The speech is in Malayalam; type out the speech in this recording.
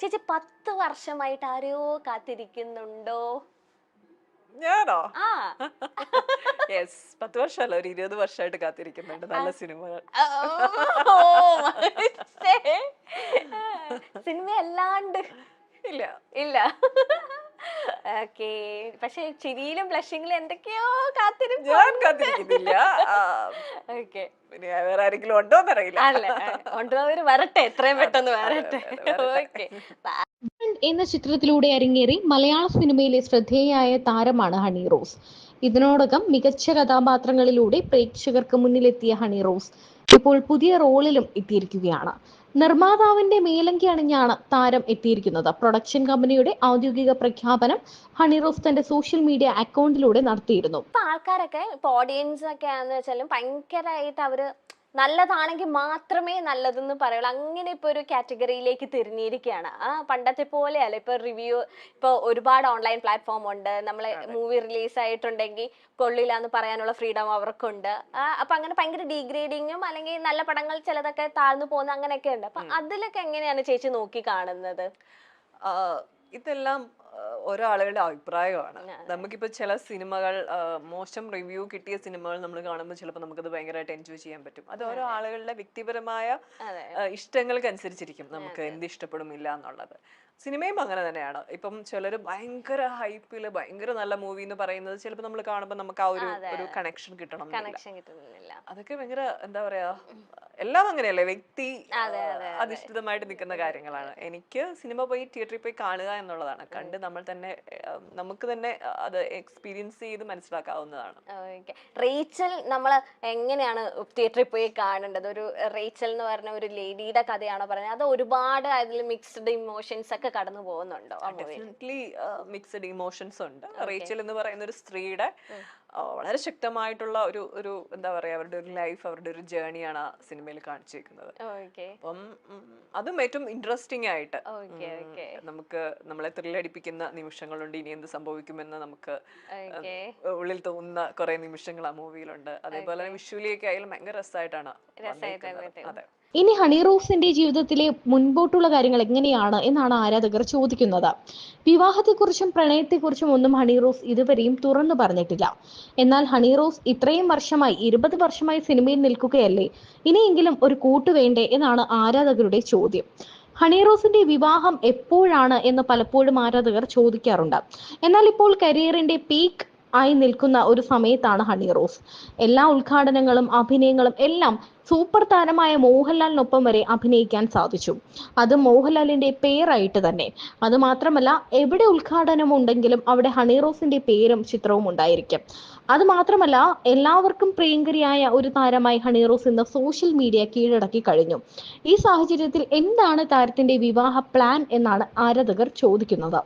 ചേച്ചി 10 വർഷമായിട്ട് ആരെയോ കാത്തിരിക്കുന്നുണ്ടോ? ഞാനോ? ആ. യെസ്, 10 വർഷമല്ല, ഒരു 20 വർഷമായിട്ട് കാത്തിരിക്കുന്നുണ്ട് നല്ല സിനിമകൾ. ഓ, സിനിമ അല്ലാണ്ട് ഇല്ല ഇല്ല. ഓക്കെ. പക്ഷെ ചിരിയിലും ബ്ലഷിങ്ങിലും എന്തൊക്കെയോ കാത്തിരിപ്പ്. ഞാൻ കാത്തിരിക്കുന്നില്ല. ഓക്കെ. പിന്നെ വേറെ ആരെങ്കിലും ഉണ്ടോന്നറിയില്ല. അല്ല, കൊണ്ടുപോയവര് വരട്ടെ, എത്രയും പെട്ടെന്ന് വരട്ടെ. ഓക്കെ. എന്ന ചിത്രത്തിലൂടെ അരങ്ങേറി മലയാള സിനിമയിലെ ശ്രദ്ധേയയായ താരമാണ് ഹണി റോസ്. ഇതിനോടകം മികച്ച കഥാപാത്രങ്ങളിലൂടെ പ്രേക്ഷകർക്ക് മുന്നിലെത്തിയ ഹണി റോസ് ഇപ്പോൾ പുതിയ റോളിലും എത്തിയിരിക്കുകയാണ്. നിർമ്മാതാവിന്റെ മേലങ്കി അണിഞ്ഞാണ് താരം എത്തിയിരിക്കുന്നത്. പ്രൊഡക്ഷൻ കമ്പനിയുടെ ഔദ്യോഗിക പ്രഖ്യാപനം ഹണി റോസ് തന്റെ സോഷ്യൽ മീഡിയ അക്കൗണ്ടിലൂടെ നടത്തിയിരുന്നു. ഇപ്പൊ ആൾക്കാരൊക്കെ, ഇപ്പൊ ഓഡിയൻസ് ഒക്കെ ആണെന്ന് വെച്ചാലും ഭയങ്കരമായിട്ട് അവര് നല്ലതാണെങ്കിൽ മാത്രമേ നല്ലതെന്ന് പറയുള്ളൂ. അങ്ങനെ ഇപ്പൊ ഒരു കാറ്റഗറിയിലേക്ക് തിരിഞ്ഞിരിക്കുകയാണ്. പണ്ടത്തെ പോലെയല്ല. ഇപ്പൊ റിവ്യൂ, ഇപ്പൊ ഒരുപാട് ഓൺലൈൻ പ്ലാറ്റ്ഫോം ഉണ്ട്. നമ്മളെ മൂവി റിലീസ് ആയിട്ടുണ്ടെങ്കിൽ കൊള്ളില്ല എന്ന് പറയാനുള്ള ഫ്രീഡം അവർക്കുണ്ട്. അപ്പൊ അങ്ങനെ ഭയങ്കര ഡീഗ്രേഡിങ്ങും അല്ലെങ്കിൽ നല്ല പടങ്ങൾ ചിലതൊക്കെ താഴ്ന്നു പോകുന്ന അങ്ങനെയൊക്കെ ഉണ്ട്. അപ്പൊ അതിലൊക്കെ എങ്ങനെയാണ് ചേച്ചി നോക്കി കാണുന്നത്? ഇതെല്ലാം ഓരോ ആളുകളുടെ അഭിപ്രായമാണ്. നമുക്കിപ്പോ ചില സിനിമകൾ, മോശം റിവ്യൂ കിട്ടിയ സിനിമകൾ നമ്മൾ കാണുമ്പോൾ ചിലപ്പോൾ നമുക്കത് ഭയങ്കരമായിട്ട് എൻജോയ് ചെയ്യാൻ പറ്റും. അത് ഓരോ ആളുകളുടെ വ്യക്തിപരമായ ഇഷ്ടങ്ങൾക്ക് അനുസരിച്ചിരിക്കും നമുക്ക് എന്ത് ഇഷ്ടപ്പെടുമില്ല എന്നുള്ളത്. സിനിമയും അങ്ങനെ തന്നെയാണ്. ഇപ്പം ചിലർ ഭയങ്കര ഹൈപ്പില് ഭയങ്കര നല്ല മൂവി എന്ന് പറയുന്നത് ചിലപ്പോൾ നമ്മൾ കാണുമ്പോൾ നമുക്ക് ആ ഒരു കണക്ഷൻ കിട്ടണം. അതൊക്കെ ഭയങ്കര എന്താ പറയാ, എല്ലാം അങ്ങനെയല്ലേ, വ്യക്തി അധിഷ്ഠിതമായിട്ട് നിൽക്കുന്ന കാര്യങ്ങളാണ്. എനിക്ക് സിനിമ പോയി തിയേറ്ററിൽ പോയി കാണുക എന്നുള്ളതാണ്. കണ്ട് നമുക്ക് തന്നെ അത് എക്സ്പീരിയൻസ് ചെയ്ത് മനസ്സിലാക്കാവുന്നതാണ്. റേച്ചൽ നമ്മൾ എങ്ങനെയാണ് തിയേറ്ററിൽ പോയി കാണേണ്ടത്? ഒരു റേച്ചൽ എന്ന് പറഞ്ഞ ഒരു ലേഡിയുടെ കഥയാണോ പറയുന്നത്? അത് ഒരുപാട് അതിൽ മിക്സ്ഡ് ഇമോഷൻസ് ഒക്കെ കടന്നു പോകുന്നുണ്ടോ? ഡെഫിനറ്റ്ലി മിക്സ്ഡ് ഇമോഷൻസ് ഉണ്ട്. റേച്ചൽ എന്ന് പറയുന്ന ഒരു സ്ത്രീയുടെ വളരെ ശക്തമായിട്ടുള്ള ഒരു എന്താ പറയാ, അവരുടെ ഒരു ലൈഫ്, അവരുടെ ഒരു ജേണിയാണ് ആ സിനിമയിൽ കാണിച്ചിരിക്കുന്നത്. അപ്പം അതും ഏറ്റവും ഇൻട്രസ്റ്റിംഗ് ആയിട്ട് നമുക്ക് നമ്മളെ ത്രില്ലടിപ്പിക്കുന്ന നിമിഷങ്ങളുണ്ട്. ഇനി എന്ത് സംഭവിക്കുമെന്ന് നമുക്ക് ഉള്ളിൽ തോന്നുന്ന കുറെ നിമിഷങ്ങൾ ആ മൂവിയിലുണ്ട്. അതേപോലെ തന്നെ വിഷ്വലിയൊക്കെ ആയാലും ഭയങ്കര രസമായിട്ടാണ്. അതെ. ഇനി ഹണി റോസിന്റെ ജീവിതത്തിലെ മുൻപോട്ടുള്ള കാര്യങ്ങൾ എങ്ങനെയാണ് എന്നാണ് ആരാധകർ ചോദിക്കുന്നത്. വിവാഹത്തെക്കുറിച്ചും പ്രണയത്തെക്കുറിച്ചും ഒന്നും ഹണി റോസ് ഇതുവരെയും തുറന്നു പറഞ്ഞിട്ടില്ല. എന്നാൽ ഹണി റോസ് ഇത്രയും വർഷമായി, 20 വർഷമായി സിനിമയിൽ നിൽക്കുകയല്ലേ, ഇനിയെങ്കിലും ഒരു കൂട്ടു വേണ്ടേ എന്നാണ് ആരാധകരുടെ ചോദ്യം. ഹണി റോസിന്റെ വിവാഹം എപ്പോഴാണ് എന്ന് പലപ്പോഴും ആരാധകർ ചോദിക്കാറുണ്ട്. എന്നാൽ ഇപ്പോൾ കരിയറിന്റെ പീക്ക് ആയി നിൽക്കുന്ന ഒരു സമയത്താണ് ഹണി റോസ്. എല്ലാ ഉദ്ഘാടനങ്ങളും അഭിനയങ്ങളും എല്ലാം സൂപ്പർ താരമായ മോഹൻലാലിനൊപ്പം വരെ അഭിനയിക്കാൻ സാധിച്ചു. അത് മോഹൻലാലിന്റെ പേരായിട്ട് തന്നെ. അത് മാത്രമല്ല, എവിടെ ഉദ്ഘാടനം ഉണ്ടെങ്കിലും അവിടെ ഹണി റോസിന്റെ പേരും ചിത്രവും ഉണ്ടായിരിക്കും. അത് മാത്രമല്ല, എല്ലാവർക്കും പ്രിയങ്കരിയായ ഒരു താരമായി ഹണി റോസ് ഇന്ന് സോഷ്യൽ മീഡിയ കീഴടക്കി കഴിഞ്ഞു. ഈ സാഹചര്യത്തിൽ എന്താണ് താരത്തിന്റെ വിവാഹ പ്ലാൻ എന്നാണ് ആരാധകർ ചോദിക്കുന്നത്.